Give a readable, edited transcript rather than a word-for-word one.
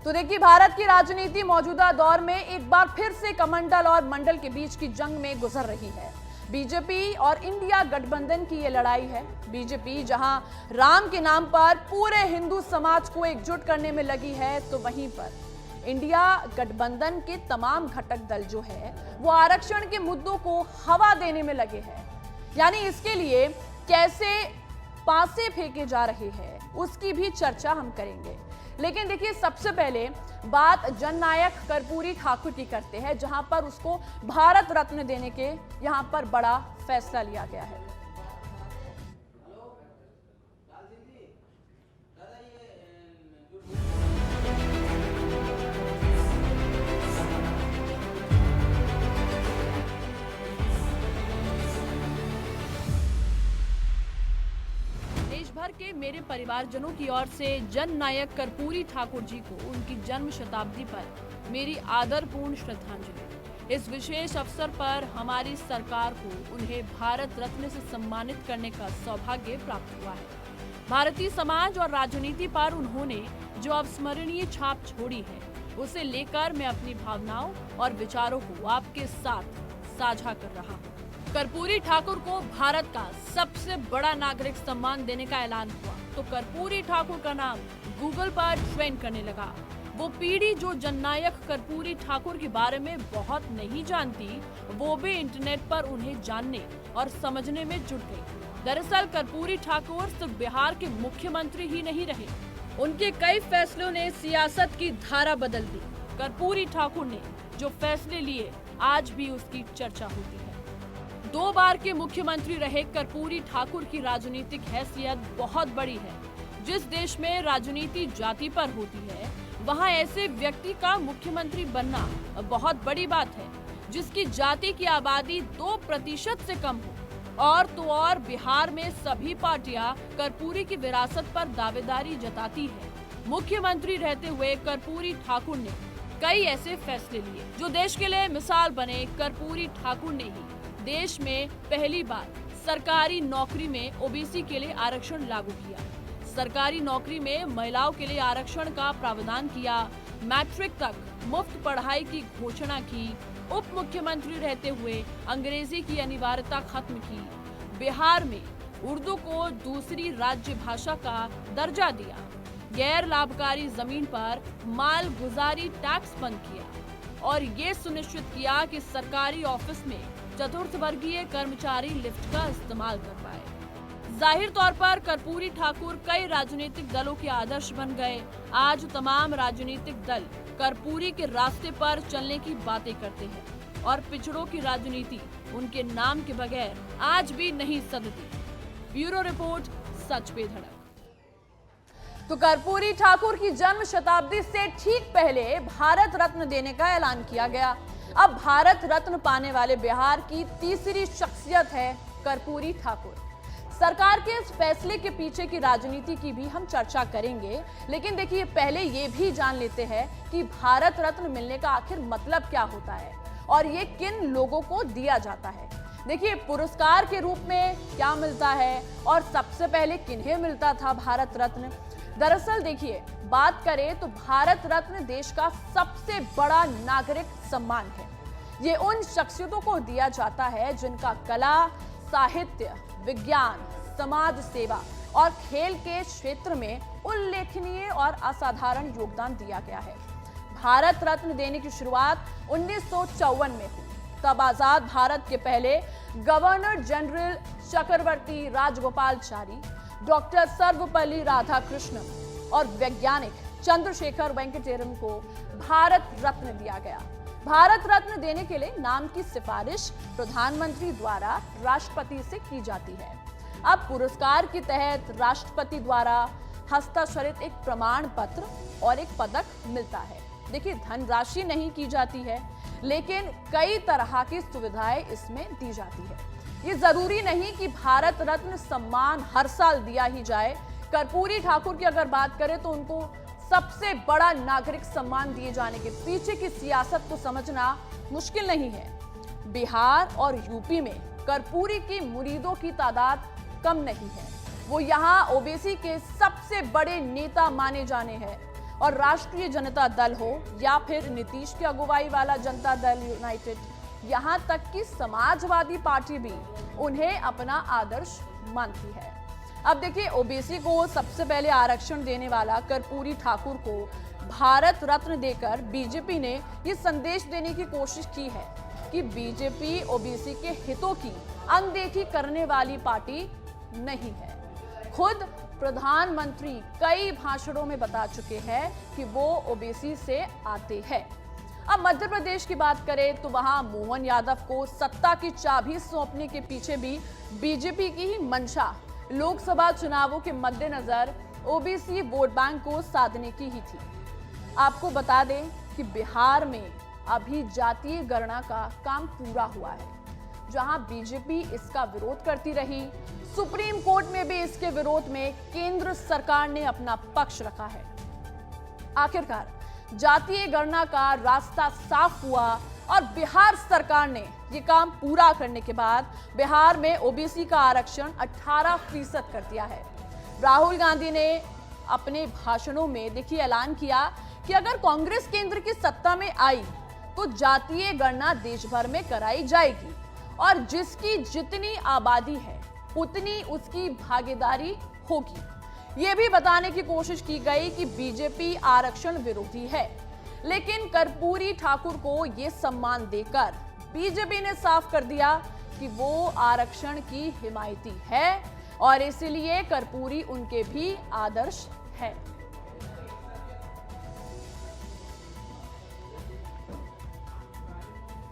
तो देखिए, भारत की राजनीति मौजूदा दौर में एक बार फिर से कमंडल और मंडल के बीच की जंग में गुजर रही है। बीजेपी और इंडिया गठबंधन की ये लड़ाई है। बीजेपी जहां राम के नाम पर पूरे हिंदू समाज को एकजुट करने में लगी है, तो वहीं पर इंडिया गठबंधन के तमाम घटक दल जो है वो आरक्षण के मुद्दों को हवा देने में लगे हैं। यानी इसके लिए कैसे पासे फेंके जा रहे हैं उसकी भी चर्चा हम करेंगे। लेकिन देखिए, सबसे पहले बात जननायक कर्पूरी ठाकुर की करते हैं, जहां पर उसको भारत रत्न देने के यहां पर बड़ा फैसला लिया गया है। भर के मेरे परिवारजनों की ओर से जननायक कर्पूरी ठाकुर जी को उनकी जन्म शताब्दी पर मेरी आदरपूर्ण श्रद्धांजलि। इस विशेष अवसर पर हमारी सरकार को उन्हें भारत रत्न से सम्मानित करने का सौभाग्य प्राप्त हुआ है। भारतीय समाज और राजनीति पर उन्होंने जो अविस्मरणीय छाप छोड़ी है, उसे लेकर मैं अपनी भावनाओं और विचारों को आपके साथ साझा कर रहा हूँ। कर्पूरी ठाकुर को भारत का सबसे बड़ा नागरिक सम्मान देने का ऐलान हुआ तो कर्पूरी ठाकुर का नाम गूगल पर ट्रेंड करने लगा। वो पीढ़ी जो जननायक कर्पूरी ठाकुर के बारे में बहुत नहीं जानती, वो भी इंटरनेट पर उन्हें जानने और समझने में जुट गई। दरअसल कर्पूरी ठाकुर सिर्फ बिहार के मुख्यमंत्री ही नहीं रहे, उनके कई फैसलों ने सियासत की धारा बदल दी। कर्पूरी ठाकुर ने जो फैसले लिए, आज भी उसकी चर्चा होती है। 2 बार के मुख्यमंत्री रहे कर्पूरी ठाकुर की राजनीतिक हैसियत बहुत बड़ी है। जिस देश में राजनीति जाति पर होती है, वहां ऐसे व्यक्ति का मुख्यमंत्री बनना बहुत बड़ी बात है, जिसकी जाति की आबादी 2% से कम हो। और तो और बिहार में सभी पार्टियां कर्पूरी की विरासत पर दावेदारी जताती है। मुख्यमंत्री रहते हुए कर्पूरी ठाकुर ने कई ऐसे फैसले लिए जो देश के लिए मिसाल बने। कर्पूरी ठाकुर ने ही देश में पहली बार सरकारी नौकरी में ओबीसी के लिए आरक्षण लागू किया, सरकारी नौकरी में महिलाओं के लिए आरक्षण का प्रावधान किया, मैट्रिक तक मुफ्त पढ़ाई की घोषणा की, उप मुख्यमंत्री रहते हुए अंग्रेजी की अनिवार्यता खत्म की, बिहार में उर्दू को दूसरी राज्य भाषा का दर्जा दिया, गैर लाभकारी जमीन पर माल गुजारी टैक्स बंद किया और ये सुनिश्चित किया कि सरकारी ऑफिस में चतुर्थ वर्गीय कर्मचारी लिफ्ट का इस्तेमाल कर पाए। जाहिर तौर पर कर्पूरी ठाकुर कई राजनीतिक दलों के आदर्श बन गए। आज तमाम राजनीतिक दल कर्पूरी के रास्ते पर चलने की बातें करते हैं और पिछड़ों की राजनीति उनके नाम के बगैर आज भी नहीं सदती। ब्यूरो रिपोर्ट, सच पे धड़क। तो कर्पूरी ठाकुर की जन्म शताब्दी से ठीक पहले भारत रत्न देने का ऐलान किया गया। अब भारत रत्न पाने वाले बिहार की तीसरी शख्सियत है कर्पूरी ठाकुर। सरकार के इस फैसले के पीछे की राजनीति की भी हम चर्चा करेंगे, लेकिन देखिए, पहले ये भी जान लेते हैं कि भारत रत्न मिलने का आखिर मतलब क्या होता है और ये किन लोगों को दिया जाता है। देखिए, पुरस्कार के रूप में क्या मिलता है और सबसे पहले किन्हें मिलता था भारत रत्न। दरअसल देखिए, बात करें तो भारत रत्न देश का सबसे बड़ा नागरिक सम्मान है। ये उन शख्सियतों को दिया जाता है जिनका कला, साहित्य, विज्ञान, समाज सेवा और खेल के क्षेत्र में उल्लेखनीय और असाधारण योगदान दिया गया है। भारत रत्न देने की शुरुआत 1954 में हुई। तब आजाद भारत के पहले गवर्नर जनरल चक्रवर्ती राजगोपालचारी, डॉक्टर सर्वपल्ली राधाकृष्णन और वैज्ञानिक चंद्रशेखर वेंकटेरम को भारत रत्न दिया गया। भारत रत्न देने के लिए नाम की सिफारिश प्रधानमंत्री द्वारा राष्ट्रपति से की जाती है। अब पुरस्कार के तहत राष्ट्रपति द्वारा हस्ताक्षरित एक प्रमाण पत्र और एक पदक मिलता है। देखिए, धनराशि नहीं की जाती है, लेकिन कई तरह की सुविधाएं इसमें दी जाती है। ये जरूरी नहीं कि भारत रत्न सम्मान हर साल दिया ही जाए। कर्पूरी ठाकुर की अगर बात करें तो उनको सबसे बड़ा नागरिक सम्मान दिए जाने के पीछे की सियासत को समझना मुश्किल नहीं है। बिहार और यूपी में कर्पूरी की मुरीदों की तादाद कम नहीं है। वो यहाँ ओबीसी के सबसे बड़े नेता माने जाने हैं। और राष्ट्रीय जनता दल हो या फिर नीतीश की अगुवाई वाला जनता दल यूनाइटेड, यहां तक कि समाजवादी पार्टी भी उन्हें अपना आदर्श मानती है। अब देखिए, ओबीसी को सबसे पहले आरक्षण देने वाला कर्पूरी ठाकुर को भारत रत्न देकर बीजेपी ने ये संदेश देने की कोशिश की है कि बीजेपी ओबीसी के हितों की अनदेखी करने वाली पार्टी नहीं है। खुद प्रधानमंत्री कई भाषणों में बता चुके हैं कि वो ओबीसी से आते हैं। अब मध्य प्रदेश की बात करें तो वहां मोहन यादव को सत्ता की चाबी सौंपने के पीछे भी बीजेपी की ही मंशा लोकसभा चुनावों के मद्देनजर ओबीसी वोट बैंक को साधने की ही थी। आपको बता दें कि बिहार में अभी जातीय गणना का काम पूरा हुआ है, जहां बीजेपी इसका विरोध करती रही। सुप्रीम कोर्ट में भी इसके विरोध में केंद्र सरकार ने अपना पक्ष रखा है। आखिरकार जातीय गणना का रास्ता साफ हुआ और बिहार सरकार ने ये काम पूरा करने के बाद बिहार में ओबीसी का आरक्षण 18% कर दिया है। राहुल गांधी ने अपने भाषणों में देखिए ऐलान किया कि अगर कांग्रेस केंद्र की सत्ता में आई तो जातीय गणना देश भर में कराई जाएगी और जिसकी जितनी आबादी है उतनी उसकी भागीदारी होगी। ये भी बताने की कोशिश की गई कि बीजेपी आरक्षण विरोधी है, लेकिन कर्पूरी ठाकुर को ये सम्मान देकर बीजेपी ने साफ कर दिया कि वो आरक्षण की हिमायती है और इसलिए कर्पूरी उनके भी आदर्श है।